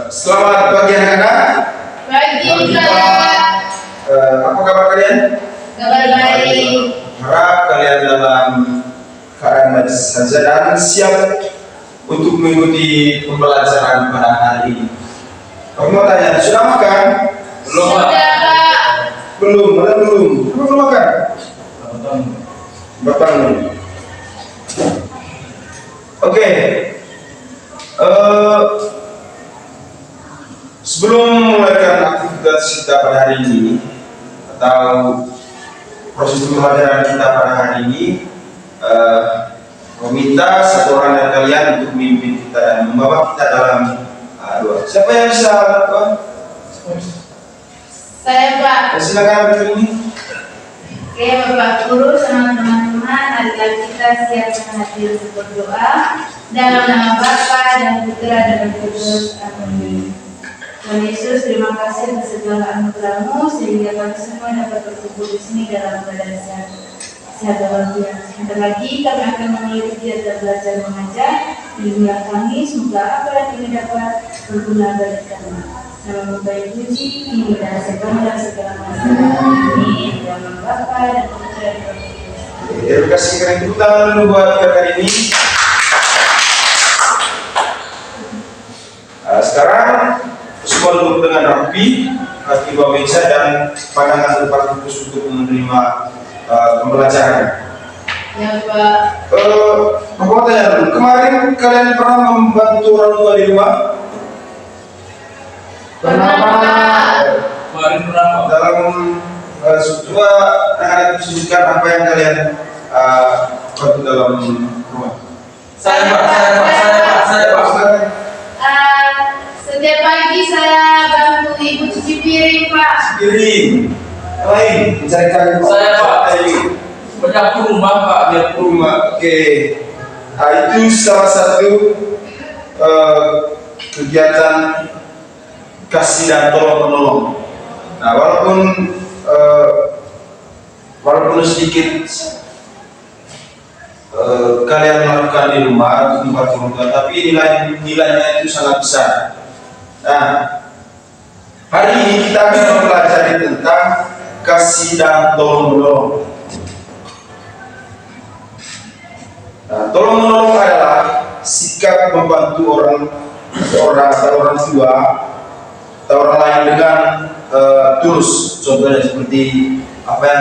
Selamat pagi anak-anak. Pagi, Pak. Apa kabar kalian? Kabar baik. Harap kalian dalam keadaan baik saja dan siap untuk mengikuti pembelajaran pada hari ini. Kamu mau tanya, sudah makan? Belum, Pak. Belum. Kamu belum makan? Bertanggung. Oke. Sebelum memulaikan aktivitas kita pada hari ini atau proses pembelajaran kita pada hari ini, meminta satu orang dari kalian untuk memimpin kita dan membawa kita dalam doa. Siapa yang bisa? Saya, Pak. Silakan berikut ini. Oke, Bapak Guru sama teman-teman, marilah kita siap menghadiri berdoa dalam nama Bapa dan Putra dan Roh Kudus. Amin. Tuhan Yesus, terima kasih atas segala anugerah-Mu sehingga kami semua dapat berkumpul di sini dalam keadaan sehat walafiat. Sebentar lagi kami akan memulai kegiatan belajar mengajar. Bimbinglah kami, semoga apa yang kami dapat berguna bagi kami. Nama membaik puji, kini dan segala masalah. Amin. Dalam Bapa dan Putra dan Roh Kudus. Terima kasih kerana tepuk tangan dulu buat hari ini. Sekarang semua duduk dengan rapi, kaki bawah meja dan pandangan depan fokus untuk menerima pembelajaran. Ya, Pak. Aku mau tanya dulu, kemarin kalian pernah membantu orang tua di rumah? Pernah, Pak. Kemarin berapa? Dalam coba anak-anak sebutkan apa yang kalian bantu dalam rumah. Saya Pak. Setiap pagi saya bantu ibu cuci piring, Pak. Piring, lain mencari kayu. Saya, Pak. Menyapu rumah, Pak. Menyapu rumah. Oke. Nah, itu salah satu kegiatan kasih dan tolong menolong. Nah, walaupun sedikit kalian melakukan di rumah untuk membantu orang tua, tapi nilainya itu sangat besar. Nah, hari ini kita akan mempelajari tentang kasih dan tolong menolong. Nah, tolong menolong adalah sikap membantu orang tua atau orang lain dengan tulus. Contohnya seperti apa yang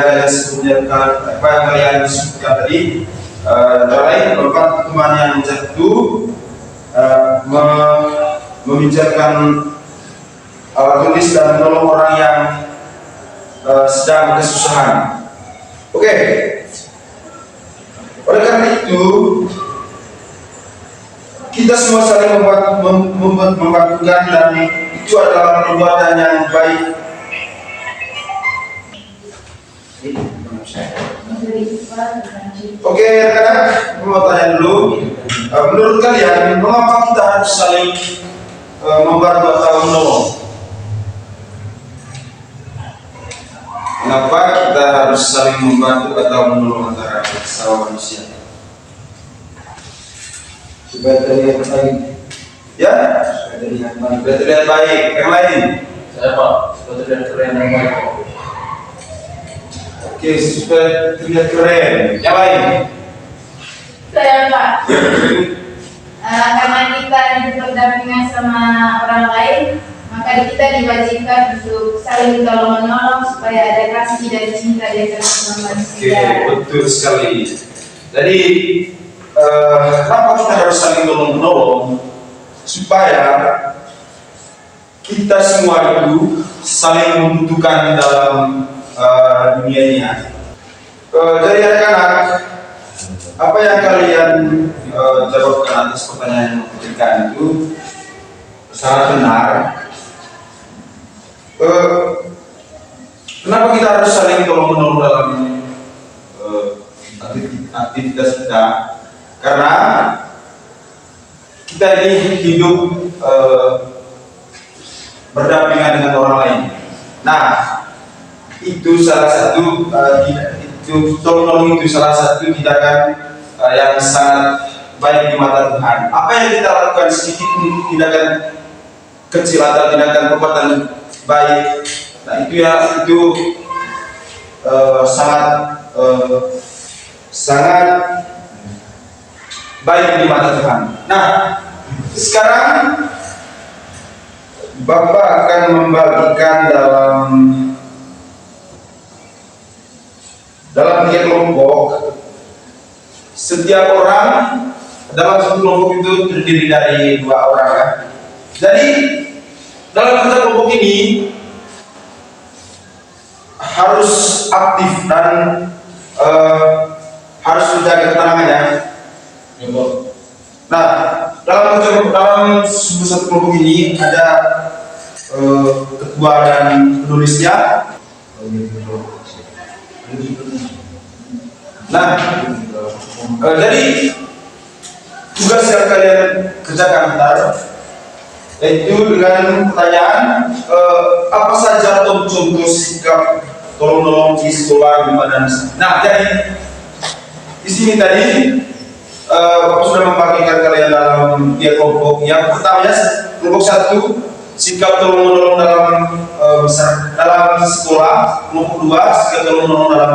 kalian sebutkan tadi. Antara lain membantu teman yang jatuh, meminjamkan alat tulis dan menolong orang yang sedang kesusahan. Oke. Oleh karena itu, kita semua saling membantukan dan itu adalah perbuatan yang baik. Oke, rekan-rekan, mau tanya dulu. Menurut kalian, mengapa kita harus saling membantu atau menolong? Mengapa kita harus saling membantu atau menolong antara sesama manusia? Supaya terlihat baik. Ya? Supaya terlihat baik. Yang lain? Saya, Pak. Supaya terlihat keren dan baik. Oke, supaya terlihat keren. Yang lain? Saya, Pak. Karena kita hidup berdampingan sama orang lain, maka kita diwajibkan untuk saling tolong menolong supaya ada kasih dan cinta di antara sesama manusia. Oke, betul sekali. Jadi kenapa kita harus saling tolong menolong? Supaya kita semua itu saling membutuhkan dalam dunia ini. Jadi anak-anak, apa yang kalian jawabkan atas pertanyaan yang diberikan itu sangat benar. Kenapa kita harus saling tolong menolong dalam aktivitas kita? Karena kita ini hidup berdampingan dengan orang lain. Nah, itu salah satu tolong itu salah satu tindakan yang sangat baik di mata Tuhan. Apa yang kita lakukan sedikit tindakan kecil atau tindakan perbuatan baik, nah itu sangat baik di mata Tuhan. Nah, sekarang Bapak akan membagikan dalam 3 kelompok. Setiap orang dalam satu kelompok itu terdiri dari 2 orang kan? Jadi dalam satu kelompok ini harus aktif dan harus menjaga ketenangannya. Nah, dalam satu kelompok ini ada ketua dan penulisnya. Nah, jadi tugas yang kalian kerjakan ntar yaitu dengan pertanyaan apa saja contoh sikap tolong menolong di sekolah di mana. Nah, jadi di sini tadi Bapak sudah membagikan kalian dalam 3 kelompok. Yang pertama ya, kelompok 1 sikap tolong menolong dalam sekolah, kelompok 2 sikap tolong menolong dalam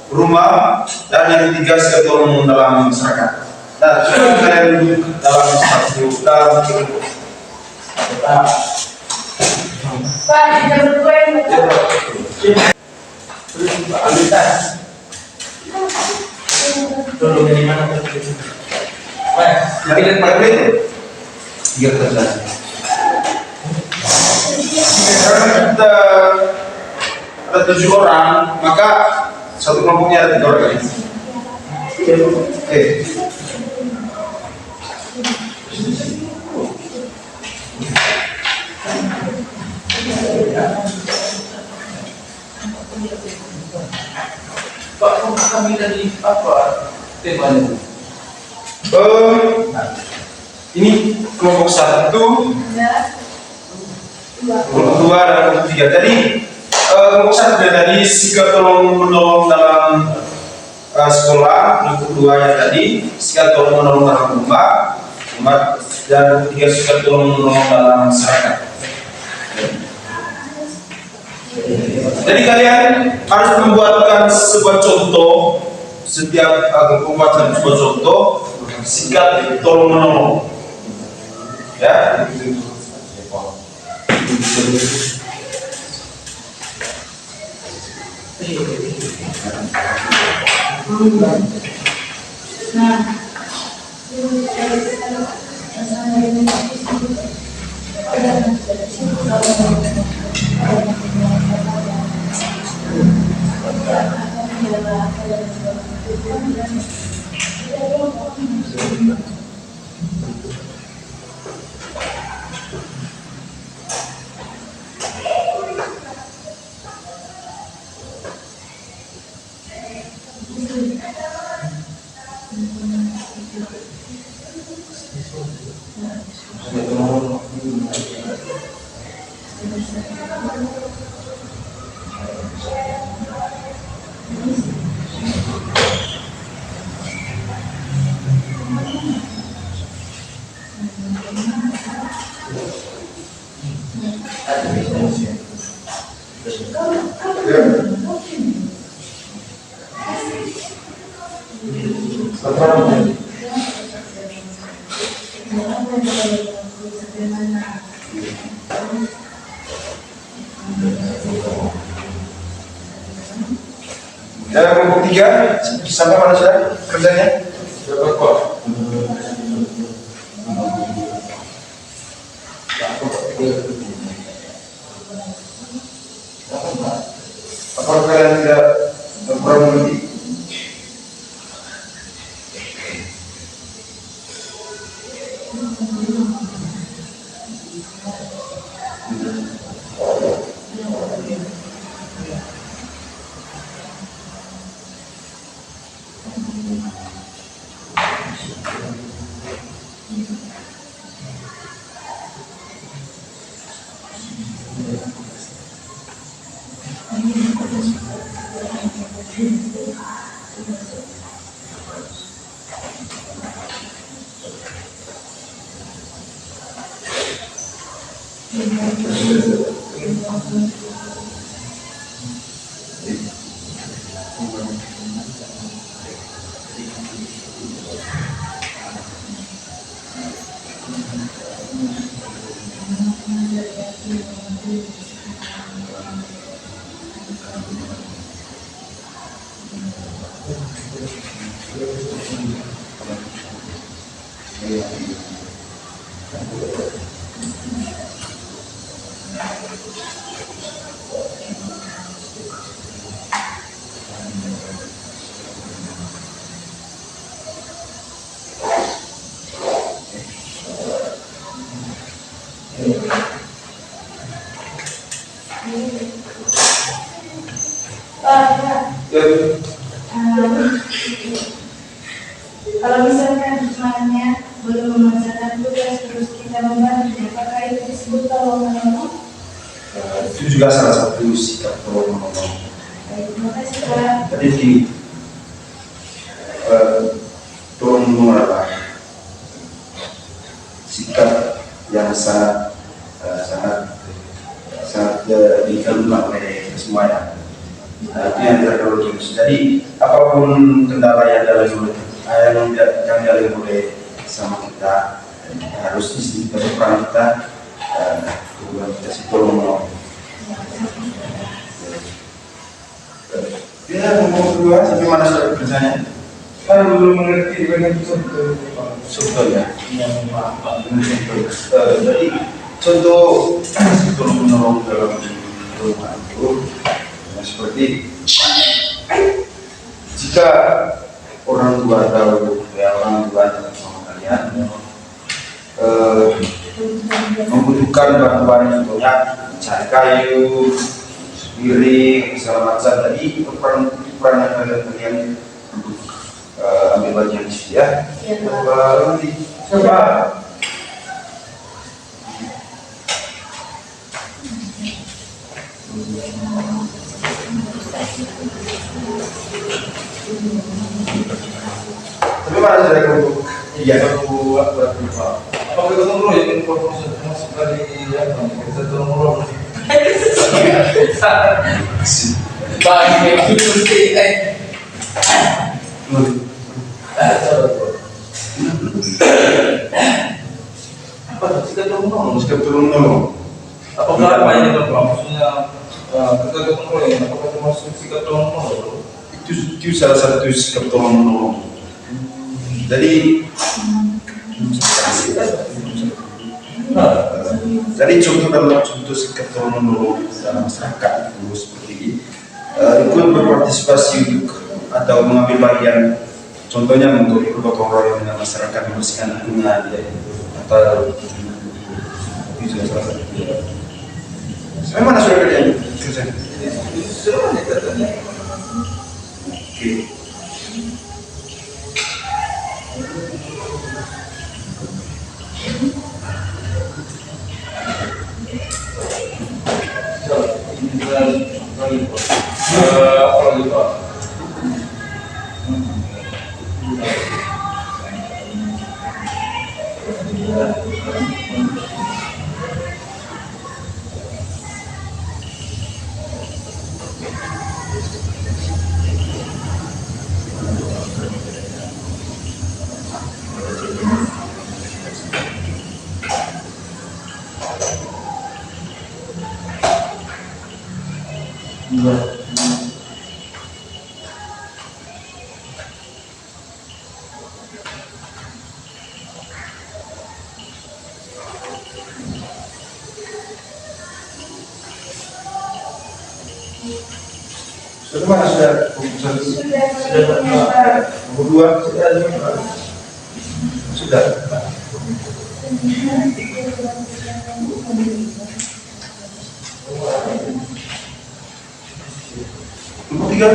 rumah, dan yang ketiga sikap tolong menolong dalam masyarakat. Nah, coba kalian duduk dalam dalam kelompok. Pak, kita berdua yang Ambil tas. Tolong dari mana? Jadi lihat pada itu. Biar terjadi. Karena kita ada 7 orang, maka satu kelompoknya ada 3 orang. Pak, kami dari apa temanya? Ini kelompok 1, kelompok 2 dan kelompok 3. Jadi kelompok 1 tadi sikap tolong menolong dalam sekolah, kelompok 2 yang tadi sikap tolong menolong dalam rumah, dan kelompok 3 sikap tolong menolong dalam masyarakat. Jadi kalian harus membuatkan sebuah contoh, setiap membuatkan sebuah contoh sikap tolong menolong. Ya. Kelompok 3 sampai mana sudah kerjanya? Apakah kalian tidak kurang mengerti? Kalau misalkan temannya belum mengerjakan tugas terus kita membantu, apakah itu disebut tolong menolong? Itu juga salah satu sikap tolong menolong. Baik, terima kasih Pak. Jadi gini, tolong menolong adalah sikap yang sangat dikalungkan oleh semua ya. Itu yang terus. Jadi apapun kendala yang dialami oleh sama kita, harus sebagai peran kita, kita sih tolong menolong. Ya, nomor kedua, sampai mana sudah kerjanya? Kan belum mengerti dengan contoh. Contohnya, jadi contoh tolong menolong dalam rumah itu seperti jika orang tua tahu orang tua sama kalian membutuhkan bantuan contohnya cari kayu, piring, segala macam, tadi peran kalian untuk ambil bagian di situ ya. Nanti siapa? Tapi mana sudah untuk Buat apa? Apa kita tunggu ya informasi masuk dari apa? Kita tunggu. Baik, itu sih. Apa sikap tolong? sikap tolong menolong? Apakah apa yang dilakukan? Maksudnya kita tolong ya? Apakah termasuk sikap tolong menolong? Itu salah satu sikap tolong menolong. Jadi contoh dalam contoh sikap tolong menolong dalam masyarakat itu seperti ini, ikut berpartisipasi untuk atau mengambil bagian, contohnya untuk bergotong royong dengan masyarakat membersihkan lingkungan ya, atau itu salah satu. Sampai mana sudah kerjanya? Sudah nih katanya. Oke. Apa lagi Pak? Sudah mana sudah keputusan? Nomor 2 sudah. Nomor 3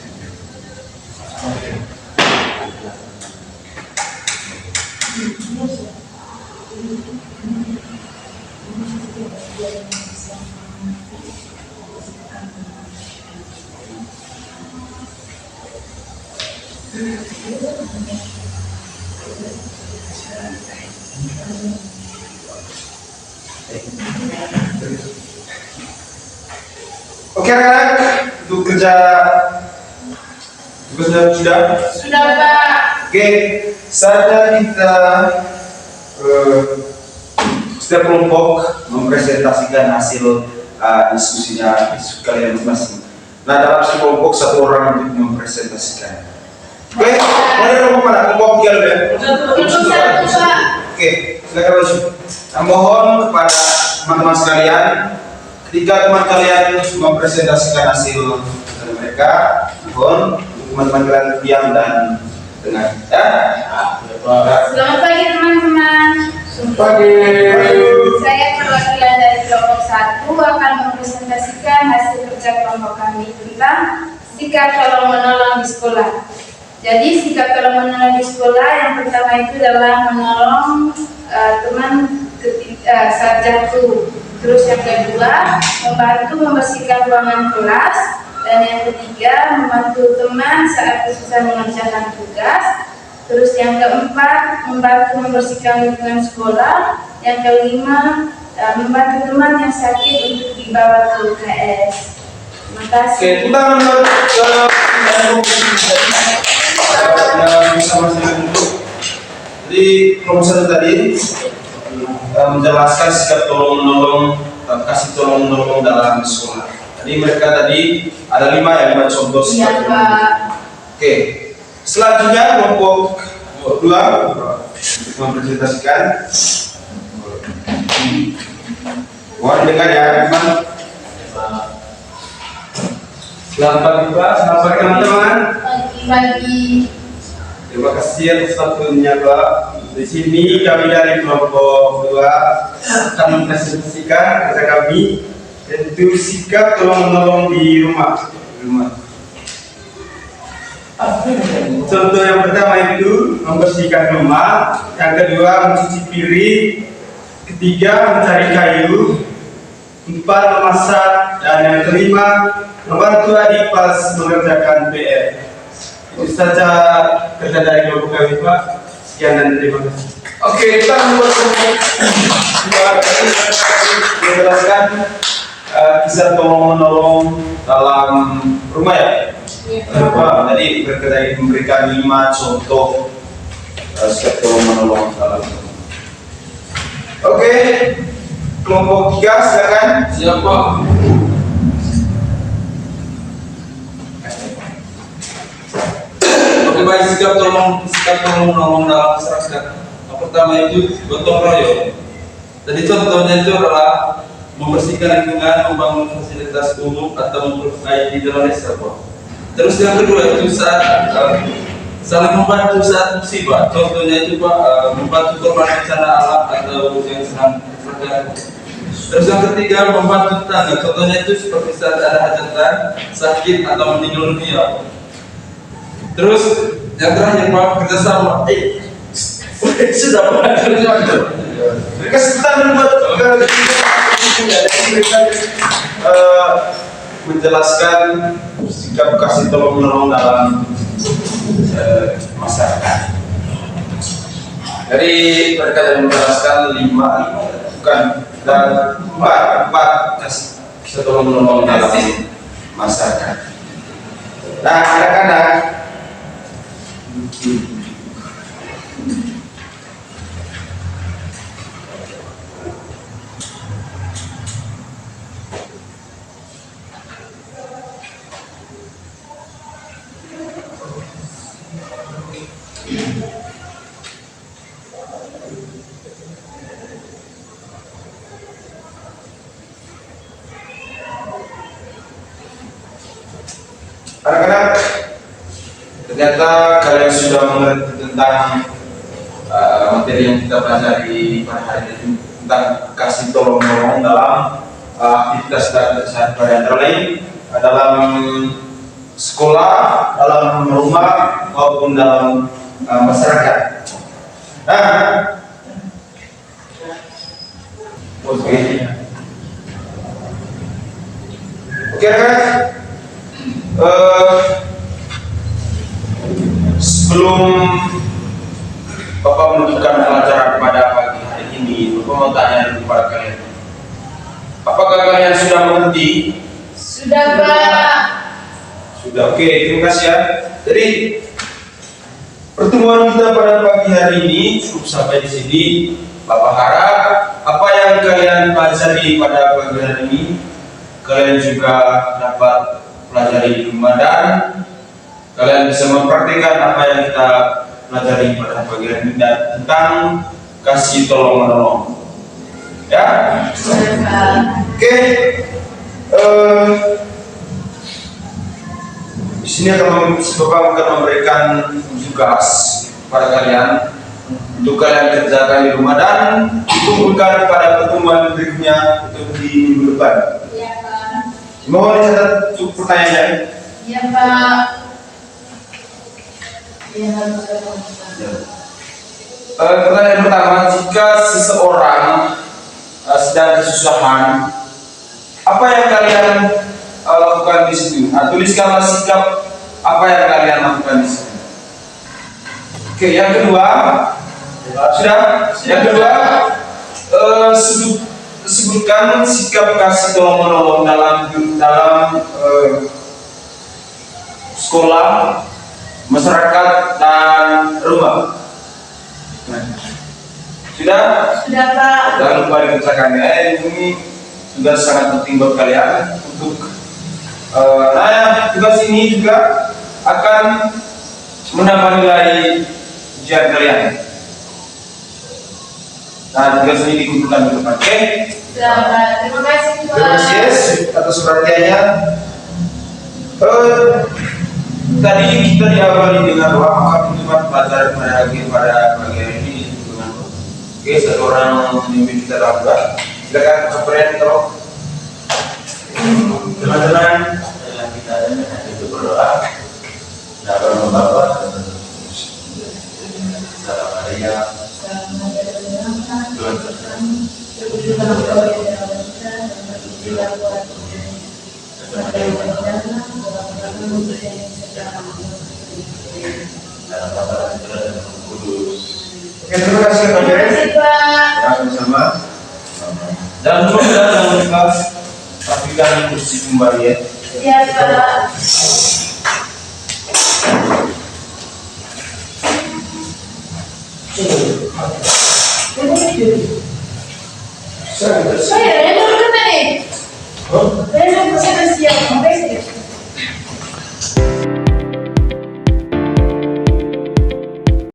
Sudah Oke anak-anak, untuk kerja tugasnya sudah? Sudah Pak. Oke, saatnya kita setiap kelompok mempresentasikan hasil diskusinya kalian masing-masing. Nah, dalam kelompok satu orang untuk mempresentasikan. Oke, mana kelompok mana? Kelompok tiga ya? Kelompok satu Pak. Oke, silakan masuk. Nah, mohon kepada teman-teman sekalian, ketika teman kalian mempresentasikan hasil dari mereka, mohon teman-teman kalian diam dan dengar. Ya? Selamat pagi teman-teman. Pagi. Saya perwakilan dari kelompok 1 akan mempresentasikan hasil kerja kelompok kami tentang sikap tolong menolong di sekolah. Jadi sikap tolong menolong di sekolah yang pertama itu adalah menolong teman saat jatuh. Terus yang kedua, membantu membersihkan ruangan kelas. Dan yang ketiga, membantu teman saat kesusahan mengerjakan tugas. Terus yang keempat, membantu membersihkan lingkungan sekolah. Yang kelima, membantu teman yang sakit untuk dibawa ke UKS. Terima kasih. Oke, kita bersama-sama dulu. Jadi kelompok satu tadi menjelaskan sikap tolong menolong, kasih tolong menolong dalam sekolah. Jadi mereka tadi ada 5 contoh sikap tolong. Oke, selanjutnya kelompok 2 untuk mempresentasikan. Mohon dengar ya, teman. Selamat pagi Pak, selamat pagi teman-teman. Pagi. Terima kasih atas waktunya Pak. Di sini kami dari kelompok 2 akan mempresentasikan kerja kami, yaitu sikap tolong menolong di rumah. Contoh yang pertama itu membersihkan rumah, yang kedua mencuci piring, ketiga mencari kayu, 4 memasak, dan yang kelima membantu adik pas mengerjakan PR. Itu saja kerja dari kelompok kami Pak. Sekian dan terima kasih. Oke, kita membuat menjelaskan kisah tolong menolong dalam rumah ya. Kenapa? Tadi berkaitan memberikan 5 contoh sikap tolong menolong dalam rumah. Oke, kelompok 3 silakan. Siapa? Oke, baik, sikap tolong menolong dalam masyarakat. Yang pertama itu gotong royong. Jadi contohnya itu adalah membersihkan lingkungan, membangun fasilitas umum atau memperbaiki jalan desa. Terus yang kedua itu saling membantu saat musibah. Contohnya itu Pak, membantu korban bencana alam atau yang sedang terjadi. Terus yang ketiga membantu tetangga. Contohnya itu seperti saat ada hajatan, sakit atau meninggal dunia. Terus yang terakhir Pak, kerjasama. Sudah Pak. Mereka sebentar membuat menjelaskan sikap kasih tolong menolong dalam masyarakat. Jadi mereka menjelaskan 5 bukan dan 4 kasih tolong menolong dalam masyarakat. Nah, anak-anak anak-anak, ternyata kalian sudah mengerti tentang materi yang kita pelajari pada hari ini tentang kasih tolong menolong dalam aktivitas sehari-hari antara lain dalam sekolah, dalam rumah maupun dalam masyarakat. Nah, oke, anak-anak. Sebelum Bapak menentukan pelajaran Coba mau tanya kepada kalian. Apakah kalian sudah mengerti? Sudah, Pak. Sudah, oke, terima kasih ya. Jadi pertemuan kita pada pagi hari ini cukup sampai di sini. Bapak harap apa yang kalian pelajari pada pagi hari ini kalian juga dapat pelajari di rumah dan kalian bisa mempraktikkan apa yang kita pelajari pada pagi hari ini dan tentang kasih tolong menolong. Ya, oke. Di sini Bapak akan memberikan tugas pada kalian untuk kalian kerjakan di rumah dan ditunggukan pada pertemuan berikutnya untuk di minggu depan. Iya, Pak. Mohon dicatat untuk pertanyaannya. Iya, Pak. Iya, Pertanyaan pertama, jika seseorang sedang kesusahan, apa yang kalian lakukan di situ? Tuliskanlah sikap apa yang kalian lakukan di situ. Oke, yang kedua, sudah. Yang kedua, sebutkan sikap kasih tolong menolong dalam sekolah, masyarakat dan rumah. Sudah? Sudah, Pak. Jangan lupa dikerjakannya. Ini juga sangat penting buat kalian untuk tugas ini juga akan menambah nilai ujian kalian. Nah, tugas ini dikumpulkan di depan. Oke? Sudah, Pak. Terima kasih, Pak. Terima kasih yes, atas perhatiannya. Tadi kita diawali dengan doa, maka teman pelajar pada pagi hari ini dengan doa. Oke, satu orang memimpin kita dalam doa. Silakan kepada tolong. Teman-teman, kita itu berdoa. Dalam Bapa dalam Maria terima kasih Pak Jere. Ya, sama-sama. Jangan lupa rapikan kursi kembali ya. Iya, Pak. Saya yang dulu nih.